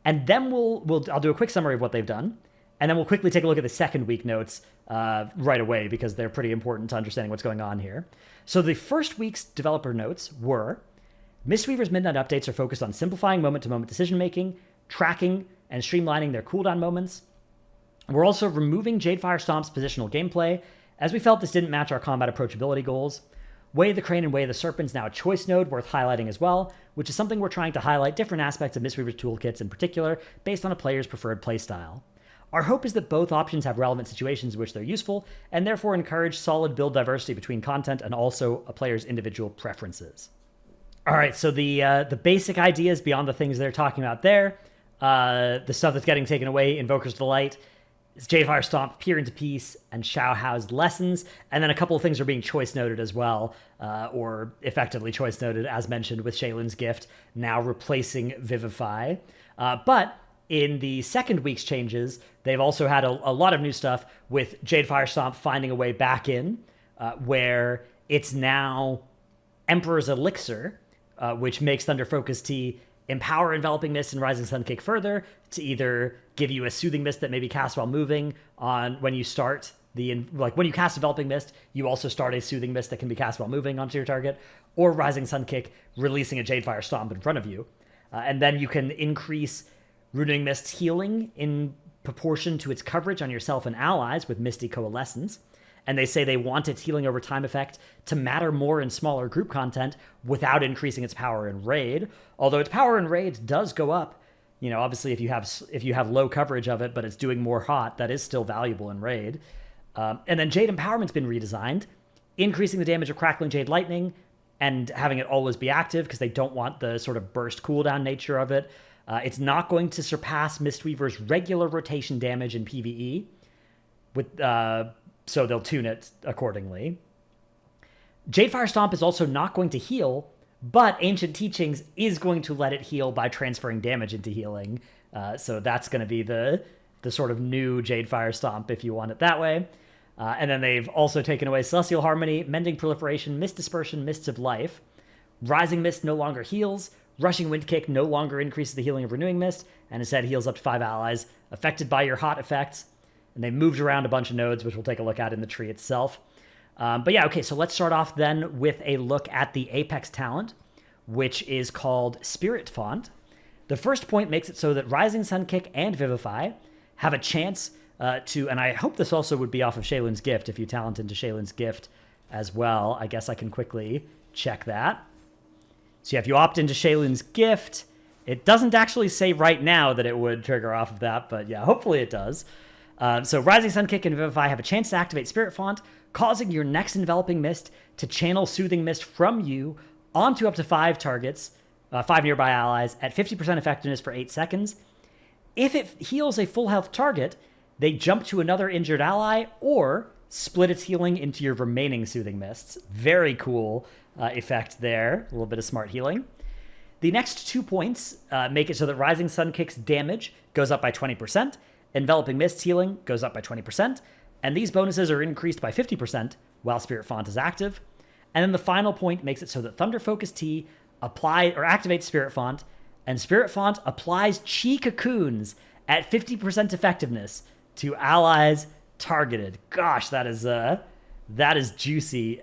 and then I'll do a quick summary of what they've done, and then we'll quickly take a look at the second week notes right away, because they're pretty important to understanding what's going on here. So the first week's developer notes were: Mistweaver's Midnight updates are focused on simplifying moment-to-moment decision-making, tracking, and streamlining their cooldown moments. We're also removing Jadefire Stomp's positional gameplay, as we felt this didn't match our combat approachability goals. Way of the Crane and Way of the Serpent is now a choice node worth highlighting as well, which is something we're trying to highlight different aspects of Mistweaver's toolkits in particular, based on a player's preferred playstyle. Our hope is that both options have relevant situations in which they're useful, and therefore encourage solid build diversity between content and also a player's individual preferences. All right, so the basic ideas beyond the things they're talking about there, the stuff that's getting taken away, Invoker's Delight, Jadefire Stomp, Peer into Peace, and Shao Hao's Lessons. And then a couple of things are being choice noted as well, or effectively choice noted, as mentioned, with Shaylun's Gift now replacing Vivify. But in the second week's changes, they've also had a lot of new stuff with Jadefire Stomp finding a way back in, where it's now Emperor's Elixir, which makes Thunder Focus Tea empower Enveloping Mist and Rising Sun Kick further to either give you a Soothing Mist that maybe casts while moving on when you start when you cast Enveloping Mist, you also start a Soothing Mist that can be cast while moving onto your target, or Rising Sun Kick, releasing a Jadefire Stomp in front of you. And then you can increase Renewing Mist's healing in proportion to its coverage on yourself and allies with Misty Coalescence. And they say they want its healing over time effect to matter more in smaller group content without increasing its power in raid. Although its power in raid does go up, obviously if you have low coverage of it, but it's doing more hot, that is still valuable in raid. And then Jade Empowerment's been redesigned, increasing the damage of Crackling Jade Lightning and having it always be active because they don't want the sort of burst cooldown nature of it. It's not going to surpass Mistweaver's regular rotation damage in PvE, so they'll tune it accordingly. Jadefire Stomp is also not going to heal, but Ancient Teachings is going to let it heal by transferring damage into healing. So that's going to be the sort of new Jadefire Stomp, if you want it that way. And then they've also taken away Celestial Harmony, Mending Proliferation, Mist Dispersion, Mists of Life. Rising Mist no longer heals. Rushing Wind Kick no longer increases the healing of Renewing Mist, and instead heals up to 5 allies affected by your hot effects. And they moved around a bunch of nodes, which we'll take a look at in the tree itself. But yeah, okay, so let's start off then with a look at the Apex talent, which is called Spirit Font. The first point makes it so that Rising Sun Kick and Vivify have a chance to, and I hope this also would be off of Shaylun's Gift, if you talent into Shaylun's Gift as well. I guess I can quickly check that. So yeah, if you opt into Shaylun's Gift, it doesn't actually say right now that it would trigger off of that, but yeah, hopefully it does. So Rising Sun Kick and Vivify have a chance to activate Spirit Font, causing your next Enveloping Mist to channel Soothing Mist from you onto up to 5 targets, 5 nearby allies, at 50% effectiveness for 8 seconds. If it heals a full health target, they jump to another injured ally or split its healing into your remaining Soothing Mists. Very cool effect there. A little bit of smart healing. The next 2 points make it so that Rising Sun Kick's damage goes up by 20%, Enveloping Mist's healing goes up by 20%, and these bonuses are increased by 50% while Spirit Font is active. And then the final point makes it so that Thunder Focus Tea activates Spirit Font, and Spirit Font applies Chi Cocoons at 50% effectiveness to allies targeted. Gosh, that is juicy.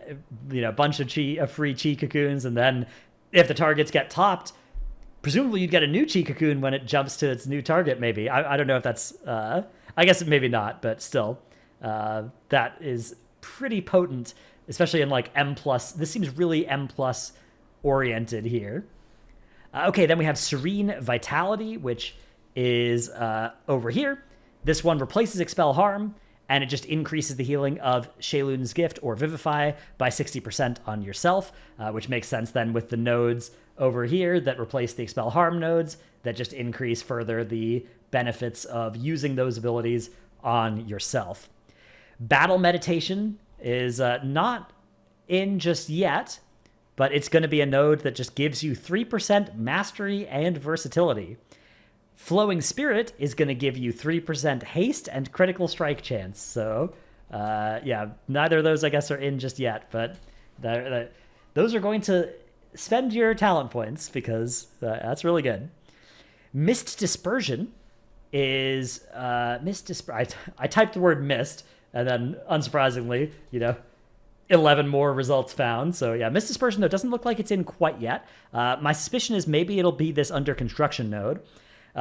A bunch of free Chi Cocoons, and then if the targets get topped, presumably you'd get a new Chi Cocoon when it jumps to its new target, maybe. I don't know if that's... I guess maybe not, but still. That is pretty potent, especially in like M+. This seems really M+ oriented here. Okay, then we have Serene Vitality, which is over here. This one replaces Expel Harm, and it just increases the healing of Shaylun's Gift or Vivify by 60% on yourself, which makes sense then with the nodes over here that replace the Expel Harm nodes that just increase further the benefits of using those abilities on yourself. Battle Meditation is not in just yet, but it's going to be a node that just gives you 3% mastery and versatility. Flowing Spirit is going to give you 3% haste and critical strike chance. So, yeah, neither of those, I guess, are in just yet, but those are going to spend your talent points because that's really good. Mist Dispersion is I typed the word mist, and then unsurprisingly, 11 more results found. So yeah, Mist Dispersion, though, doesn't look like it's in quite yet. My suspicion is maybe it'll be this under construction node,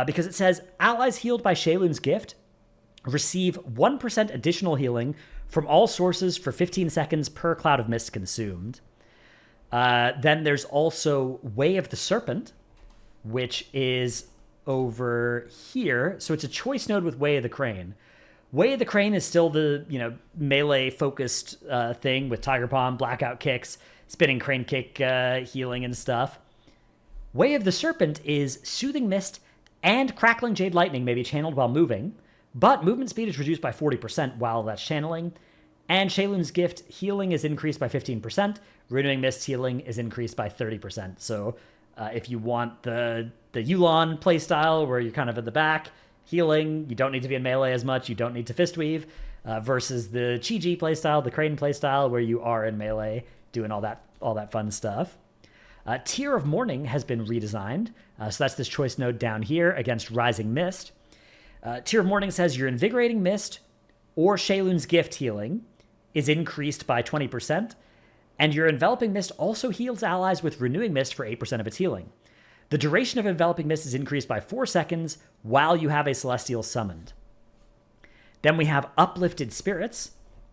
because it says allies healed by Shaylun's Gift receive 1% additional healing from all sources for 15 seconds per cloud of mist consumed. Then there's also Way of the Serpent, which is over here. So it's a choice node with Way of the Crane. Way of the Crane is still the, melee-focused thing with Tiger Palm, Blackout Kicks, Spinning Crane Kick healing and stuff. Way of the Serpent is Soothing Mist and Crackling Jade Lightning may be channeled while moving, But movement speed is reduced by 40% while that's channeling. And Shaylun's Gift healing is increased by 15%. Renewing Mist healing is increased by 30%. So if you want the Yulon playstyle where you're kind of at the back healing, you don't need to be in melee as much, you don't need to Fistweave, versus the Chi-Ji playstyle, the Crane playstyle, where you are in melee doing all that fun stuff. Tear of Morning has been redesigned. So that's this choice node down here against Rising Mist. Tear of Morning says your Invigorating Mist or Shaylun's Gift healing is increased by 20%, and your Enveloping Mist also heals allies with Renewing Mist for 8% of its healing. The duration of Enveloping Mist is increased by 4 seconds while you have a Celestial summoned. Then we have Uplifted Spirits.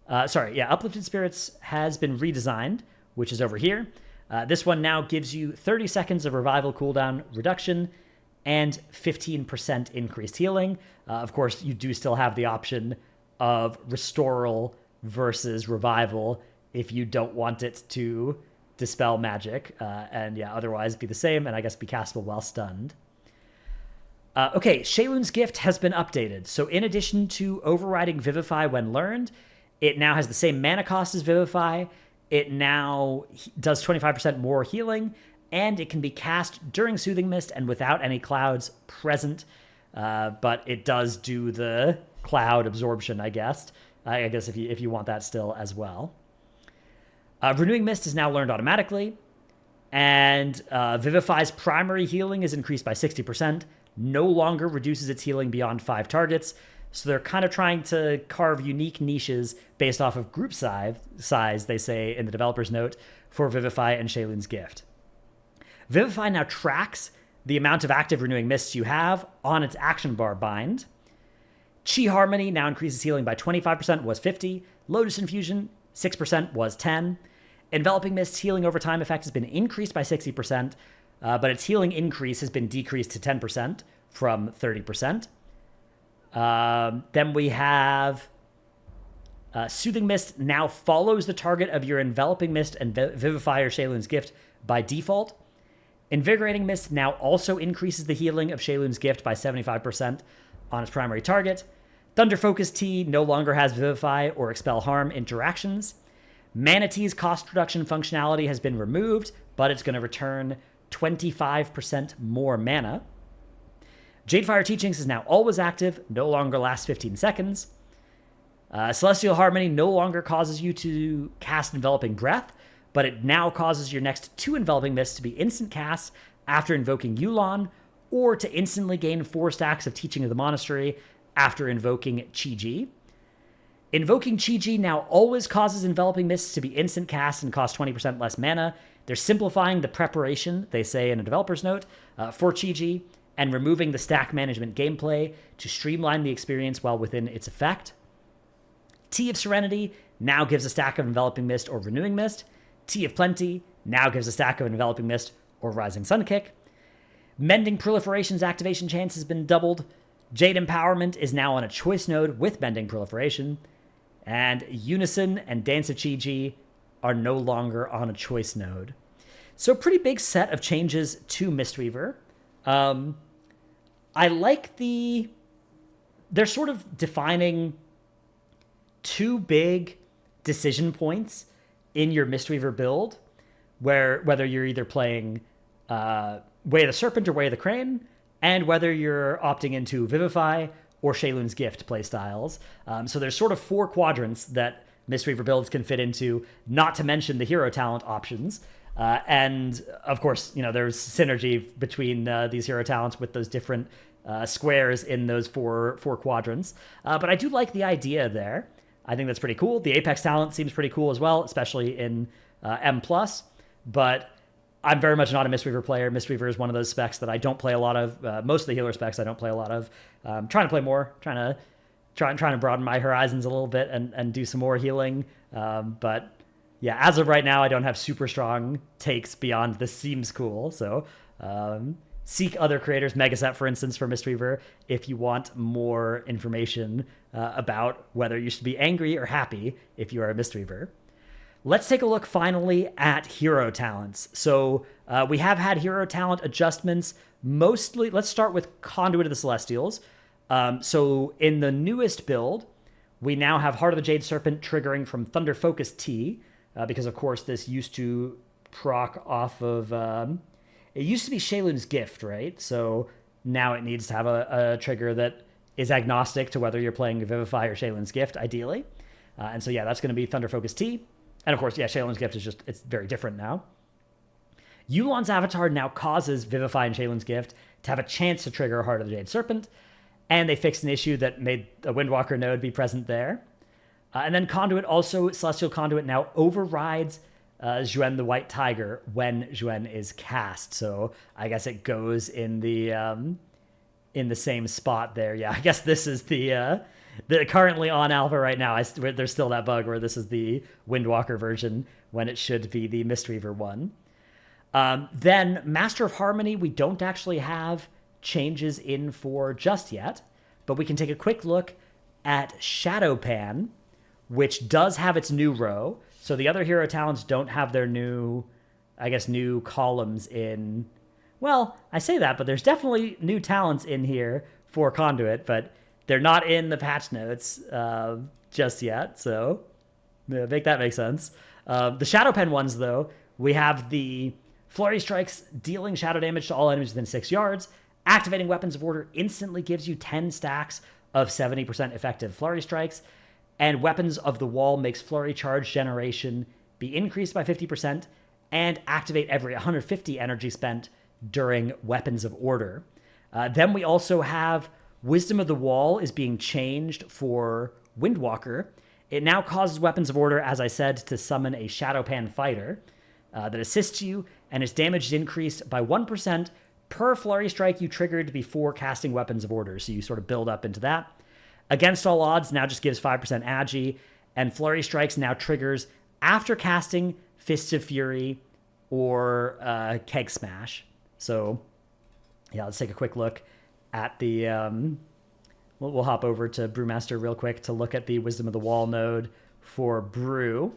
Uplifted Spirits has been redesigned, which is over here. This one now gives you 30 seconds of revival cooldown reduction and 15% increased healing. Of course, you do still have the option of Restoral versus Revival if you don't want it to dispel magic, otherwise be the same, and I guess be castable while stunned. Shaylun's Gift has been updated. So in addition to overriding Vivify when learned, it now has the same mana cost as Vivify. It now does 25% more healing, and it can be cast during Soothing Mist and without any clouds present. But it does do the cloud absorption, I guess. I guess if you want that still as well. Renewing Mist is now learned automatically, and Vivify's primary healing is increased by 60%, no longer reduces its healing beyond 5 targets, so they're kind of trying to carve unique niches based off of group size, they say in the developer's note, for Vivify and Shaylun's Gift. Vivify now tracks the amount of active Renewing Mists you have on its action bar bind. Chi Harmony now increases healing by 25%, was 50. Lotus Infusion, 6%, was 10. Enveloping Mist's healing over time effect has been increased by 60%, but its healing increase has been decreased to 10% from 30%. Then we have Soothing Mist now follows the target of your Enveloping Mist and Vivify or Shaylun's Gift by default. Invigorating Mist now also increases the healing of Shaylun's Gift by 75% on its primary target. Thunder Focus Tea no longer has Vivify or Expel Harm interactions. Mana Tea's cost reduction functionality has been removed, but it's going to return 25% more mana. Jadefire Teachings is now always active, no longer lasts 15 seconds. Celestial Harmony no longer causes you to cast Enveloping Breath, but it now causes your next 2 Enveloping Mists to be instant casts after invoking Yulon, or to instantly gain 4 stacks of Teaching of the Monastery after invoking Chi-Ji. Invoking Chi-Ji now always causes Enveloping Mists to be instant cast and cost 20% less mana. They're simplifying the preparation, they say in a developer's note, for Chi-Ji, and removing the stack management gameplay to streamline the experience while within its effect. Tea of Serenity now gives a stack of Enveloping Mist or Renewing Mist. Tea of Plenty now gives a stack of Enveloping Mist or Rising Sun Kick. Mending Proliferation's activation chance has been doubled. Jade Empowerment is now on a choice node with Mending Proliferation. And Unison and Dance of Chi-Ji are no longer on a choice node. So pretty big set of changes to Mistweaver. I like they're sort of defining 2 big decision points in your Mistweaver build, where whether you're either playing Way of the Serpent or Way of the Crane, and whether you're opting into Vivify or Shaylun's Gift playstyles. So there's sort of 4 quadrants that Mistweaver builds can fit into, not to mention the hero talent options. And of course, there's synergy between these hero talents with those different squares in those four quadrants. But I do like the idea there. I think that's pretty cool. The Apex talent seems pretty cool as well, especially in M+. But I'm very much not a Mistweaver player. Mistweaver is one of those specs that I don't play a lot of. Most of the healer specs I don't play a lot of. Trying to play more, trying to broaden my horizons a little bit and do some more healing. But yeah, as of right now, I don't have super strong takes beyond this seems cool. So seek other creators, Megaset, for instance, for Mistweaver, if you want more information about whether you should be angry or happy if you are a Mistweaver. Let's take a look finally at hero talents. So we have had hero talent adjustments mostly. Let's start with Conduit of the Celestials. So in the newest build, we now have Heart of the Jade Serpent triggering from Thunder Focus T, because of course this used to proc off of... it used to be Sheilun's Gift, right? So now it needs to have a trigger that is agnostic to whether you're playing Vivify or Sheilun's Gift, ideally. And so yeah, that's going to be Thunder Focus T. And of course, yeah, Sheilun's Gift is just, it's very different now. Yulon's Avatar now causes Vivify and Sheilun's Gift to have a chance to trigger Heart of the Jade Serpent, and they fixed an issue that made a Windwalker node be present there. And then Conduit also, Celestial Conduit now overrides Zhuen the White Tiger when Zhuen is cast. So I guess it goes in the same spot there. Yeah, I guess this is the currently on alpha right now. There's still that bug where this is the Windwalker version when it should be the Mistweaver one. Then Master of Harmony, we don't actually have changes in for just yet, but we can take a quick look at Shadowpan, which does have its new row. So the other hero talents don't have their new columns in. Well, I say that, but there's definitely new talents in here for Conduit, but they're not in the patch notes just yet. So yeah, make that make sense. The Shadowpen ones, though, we have the Flurry Strikes dealing shadow damage to all enemies within 6 yards. Activating Weapons of Order instantly gives you 10 stacks of 70% effective Flurry Strikes. And Weapons of the Wall makes Flurry Charge generation be increased by 50% and activate every 150 energy spent during Weapons of Order. Then we also have Wisdom of the Wall is being changed for Windwalker. It now causes Weapons of Order, as I said, to summon a Shadowpan fighter that assists you, and its damage is increased by 1% per Flurry Strike you triggered before casting Weapons of Order. So you sort of build up into that. Against All Odds now just gives 5% agi, and Flurry Strikes now triggers after casting Fists of Fury or Keg Smash. So yeah, let's take a quick look at the... we'll hop over to Brewmaster real quick to look at the Wisdom of the Wall node for Brew.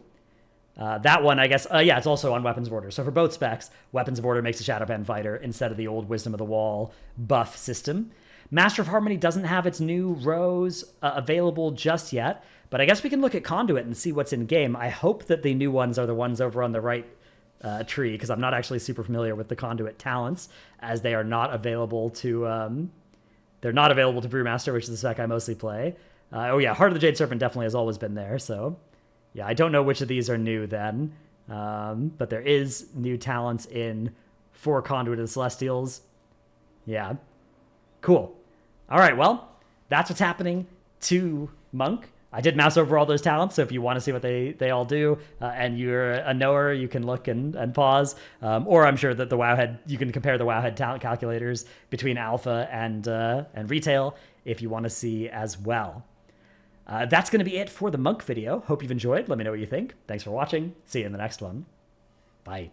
That one, I guess, yeah, it's also on Weapons of Order. So for both specs, Weapons of Order makes a Shadowpan fighter instead of the old Wisdom of the Wall buff system. Master of Harmony doesn't have its new rows available just yet, but I guess we can look at Conduit and see what's in game. I hope that the new ones are the ones over on the right tree, because I'm not actually super familiar with the Conduit talents, as they are not available to they're not available to Brewmaster, which is the spec I mostly play. Oh yeah, Heart of the Jade Serpent definitely has always been there, so yeah, I don't know which of these are new then, but there is new talents in for Conduit of the Celestials. Yeah, cool. All right, well, that's what's happening to Monk. I did mouse over all those talents, so if you want to see what they all do, and you're a knower, you can look and pause. Or I'm sure that the Wowhead, you can compare the Wowhead talent calculators between alpha and retail if you want to see as well. That's going to be it for the Monk video. Hope you've enjoyed. Let me know what you think. Thanks for watching. See you in the next one. Bye.